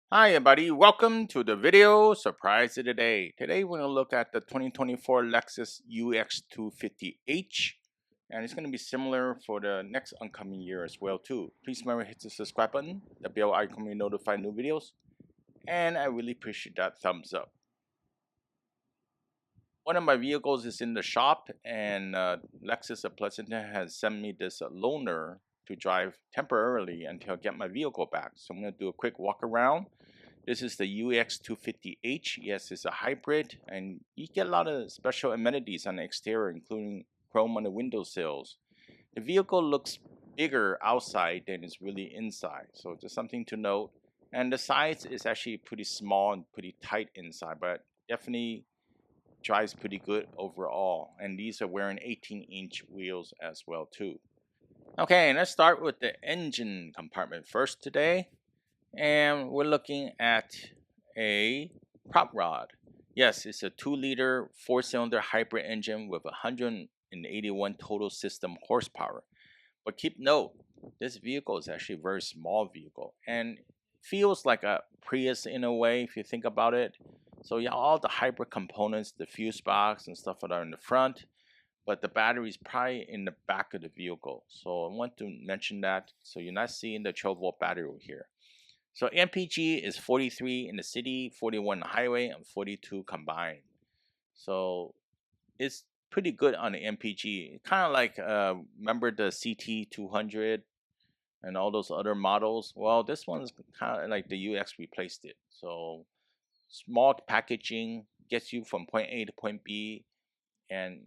Hi everybody, welcome to the video surprise of the day. Today we're going to look at the 2024 Lexus UX250h, and it's going to be similar for the next oncoming year as well too. Please remember to hit the subscribe button, the bell icon will notify new videos, and I really appreciate that thumbs up. One of my vehicles is in the shop, and Lexus of Pleasanton has sent me this loaner to drive temporarily until I get my vehicle back. So I'm going to do a quick walk around. This is the UX250h. Yes, it's a hybrid, and you get a lot of special amenities on the exterior, including chrome on the window sills. The vehicle looks bigger outside than it's really inside, so just something to note. And the size is actually pretty small and pretty tight inside, but definitely drives pretty good overall. And these are wearing 18-inch wheels as well too. Okay, let's start with the engine compartment first today. And we're looking at a prop rod. Yes, it's a 2-liter 4-cylinder hybrid engine with 181 total system horsepower. But keep note, this vehicle is actually a very small vehicle and feels like a Prius in a way if you think about it. So yeah, all the hybrid components, the fuse box and stuff are in the front, but the battery is probably in the back of the vehicle. So I want to mention that so you're not seeing the 12-volt battery over here. So MPG is 43 in the city, 41 on the highway, and 42 combined. So it's pretty good on the MPG. Kind of like remember the CT200 and all those other models. Well, this one's kind of like the UX replaced it. So small packaging gets you from point A to point B, and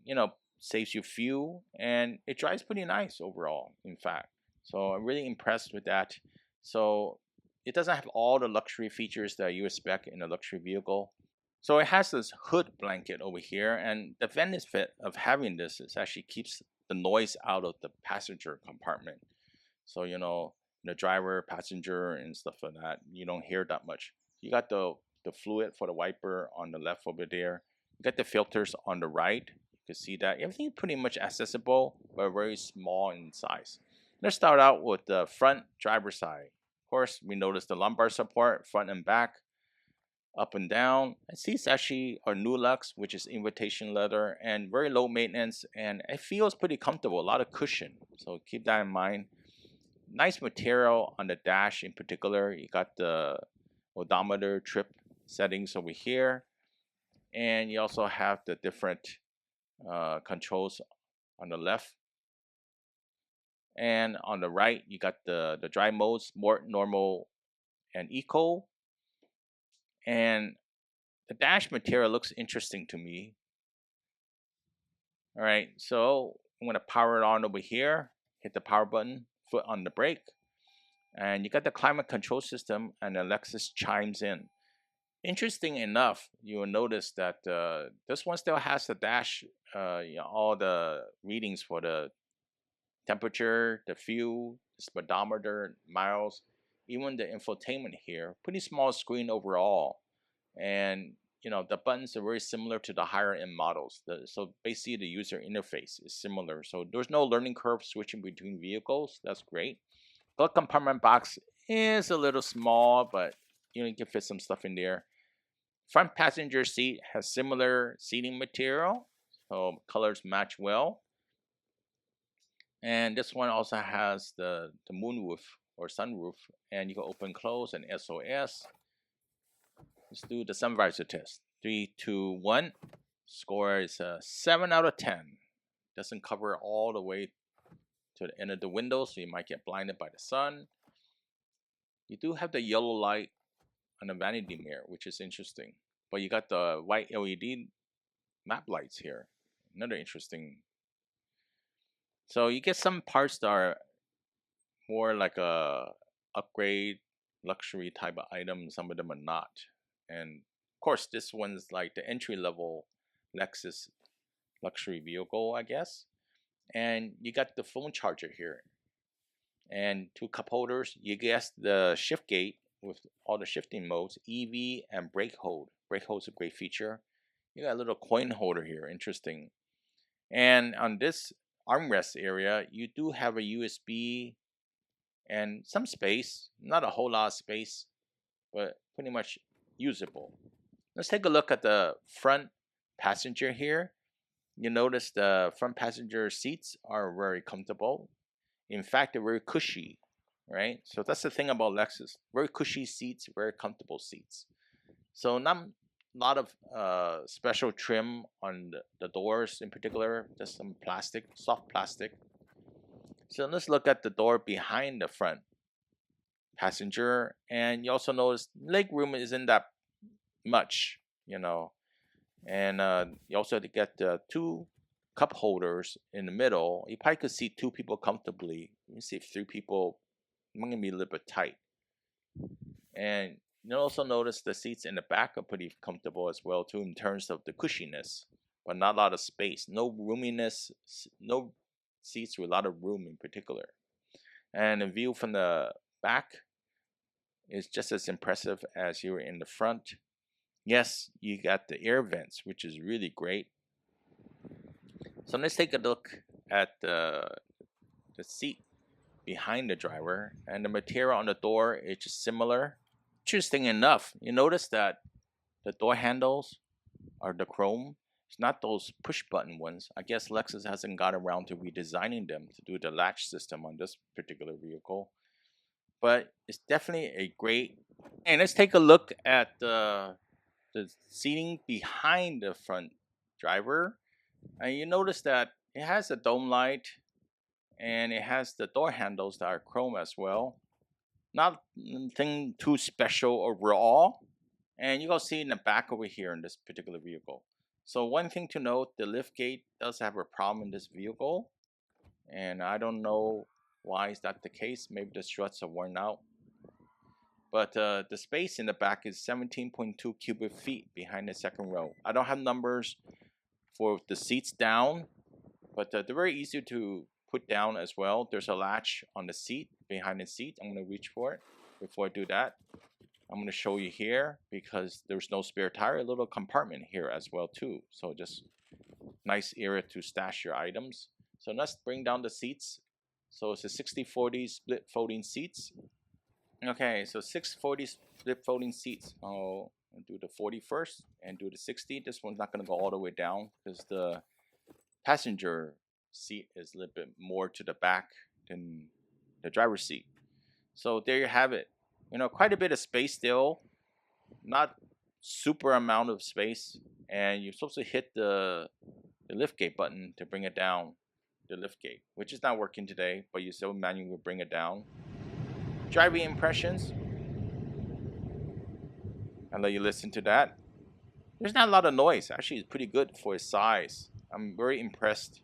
saves you fuel, and it drives pretty nice overall. In fact, so I'm really impressed with that. So it doesn't have all the luxury features that you expect in a luxury vehicle. So it has this hood blanket over here, and the benefit of having this is actually keeps the noise out of the passenger compartment. So the driver, passenger, and stuff like that, you don't hear that much. You got the fluid for the wiper on the left over there. You got the filters on the right. You can see that everything is pretty much accessible, but very small in size. Let's start out with the front driver side. Of course, we notice the lumbar support, front and back, up and down. And seats actually are new Lux, which is invitation leather and very low maintenance, and it feels pretty comfortable. A lot of cushion, so keep that in mind. Nice material on the dash in particular. You got the odometer trip settings over here, and you also have the different controls on the left, and on the right you got the drive modes: more, normal, and eco. And the dash material looks interesting to me. All right, so I'm gonna power it on over here. Hit the power button, foot on the brake, and you got the climate control system, and the Lexus chimes in. Interesting enough, you will notice that this one still has the dash, all the readings for the temperature, the fuel, the speedometer, miles, even the infotainment here. Pretty small screen overall, and the buttons are very similar to the higher end models. So basically, the user interface is similar. So there's no learning curve switching between vehicles. That's great. Glove compartment box is a little small, but you can fit some stuff in there. Front passenger seat has similar seating material, so colors match well. And this one also has the moonroof or sunroof, and you can open, close, and SOS. Let's do the sun visor test. 3, 2, 1. Score is a 7 out of 10. Doesn't cover all the way to the end of the window, so you might get blinded by the sun. You do have the yellow light on the vanity mirror, which is interesting. But you got the white LED map lights here. Another interesting. So you get some parts that are more like a upgrade luxury type of item. Some of them are not. And of course, this one's like the entry level Lexus luxury vehicle, I guess. And you got the phone charger here, and 2 cup holders. You guess the shift gate with all the shifting modes, EV and brake hold. Brake hold is a great feature. You got a little coin holder here, interesting. And on this armrest area, you do have a USB and some space, not a whole lot of space. but pretty much usable. Let's take a look at the front passenger here. You notice the front passenger seats are very comfortable. In fact, they're very cushy, right? So that's the thing about Lexus. Very cushy seats, very comfortable seats. So not a lot of special trim on the doors in particular, just some plastic, soft plastic. So let's look at the door behind the front passenger. And you also notice leg room isn't that much, you know. And you also have to get the two cup holders in the middle. You probably could seat two people comfortably. You see, if three people, it's going to be a little bit tight. And you also notice the seats in the back are pretty comfortable as well too in terms of the cushiness, but not a lot of space. No roominess, no seats with a lot of room in particular. And the view from the back is just as impressive as you were in the front. Yes, you got the air vents, which is really great. So let's take a look at the seat behind the driver, and the material on the door is just similar. Interesting enough, you notice that the door handles are the chrome. It's not those push button ones. I guess Lexus hasn't got around to redesigning them to do the latch system on this particular vehicle. But it's definitely a great. And let's take a look at the seating behind the front driver. And you notice that it has a dome light and it has the door handles that are chrome as well. Nothing too special overall. And you're going to see in the back over here in this particular vehicle. So one thing to note, the lift gate does have a problem in this vehicle. And I don't know why is that the case. Maybe the struts are worn out. But the space in the back is 17.2 cubic feet behind the second row. I don't have numbers for the seats down, but they're very easy to put down as well. There's a latch on the seat, behind the seat. I'm going to reach for it. Before I do that, I'm going to show you here because there's no spare tire, a little compartment here as well too. So just nice area to stash your items. So let's bring down the seats. So it's a 60-40 split folding seats. Okay, so 640 split folding seats. I'll do the 40 first and do the 60. This one's not going to go all the way down because the passenger seat is a little bit more to the back than the driver's seat. So there you have it. You know, quite a bit of space still, not super amount of space, and you're supposed to hit the lift gate button to bring it down, the lift gate, which is not working today, but you still manually bring it down. Driving impressions. I'll let you listen to that. There's not a lot of noise. Actually, it's pretty good for its size. I'm very impressed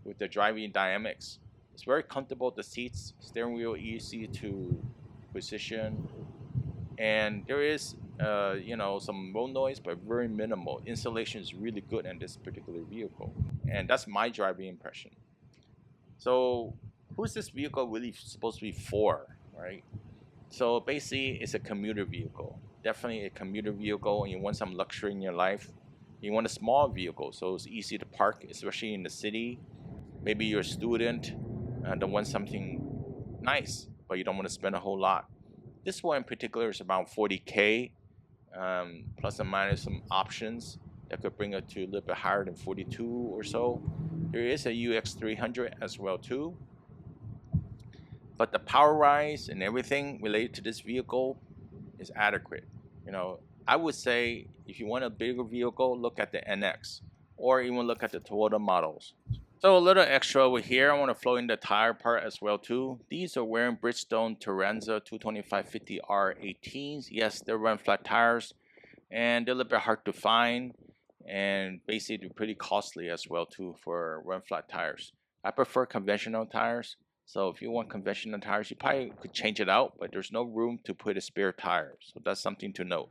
with the driving dynamics. It's very comfortable. The seats, steering wheel easy to position, and there is, some road noise, but very minimal. Installation is really good in this particular vehicle, and that's my driving impression. So, who's this vehicle really supposed to be for, right? So basically, it's a commuter vehicle. Definitely a commuter vehicle, and you want some luxury in your life. You want a small vehicle, so it's easy to park, especially in the city. Maybe you're a student and don't want something nice, but you don't want to spend a whole lot. This one in particular is about 40K, plus or minus some options that could bring it to a little bit higher than 42 or so. There is a UX300 as well too. But the power rise and everything related to this vehicle is adequate. You know, I would say if you want a bigger vehicle, look at the NX or even look at the Toyota models. So a little extra over here, I want to flow in the tire part as well too. These are wearing Bridgestone Turanza 225/50R 18s. Yes, they're run flat tires and they're a little bit hard to find and basically pretty costly as well too for run flat tires. I prefer conventional tires. So if you want conventional tires, you probably could change it out, but there's no room to put a spare tire. So that's something to note.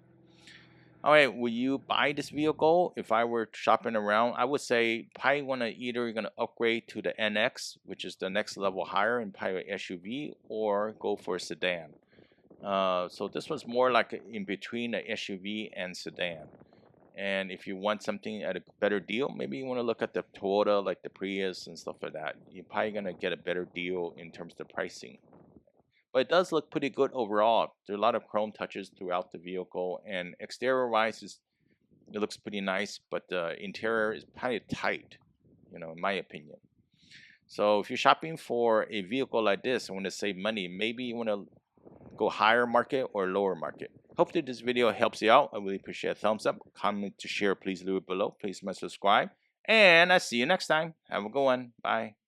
All right, will you buy this vehicle? If I were shopping around, I would say probably want to either you're going to upgrade to the NX, which is the next level higher and probably an SUV, or go for a sedan. So this was more like in between an SUV and sedan. And if you want something at a better deal, maybe you want to look at the Toyota, like the Prius and stuff like that. You're probably going to get a better deal in terms of the pricing. but it does look pretty good overall. There are a lot of chrome touches throughout the vehicle, and exterior-wise, it looks pretty nice, but the interior is kind of tight, in my opinion. So if you're shopping for a vehicle like this and want to save money, maybe you want to go higher market or lower market. Hopefully this video helps you out. I really appreciate a thumbs up, comment to share, please leave it below. Please subscribe, and I see you next time. Have a good one. Bye.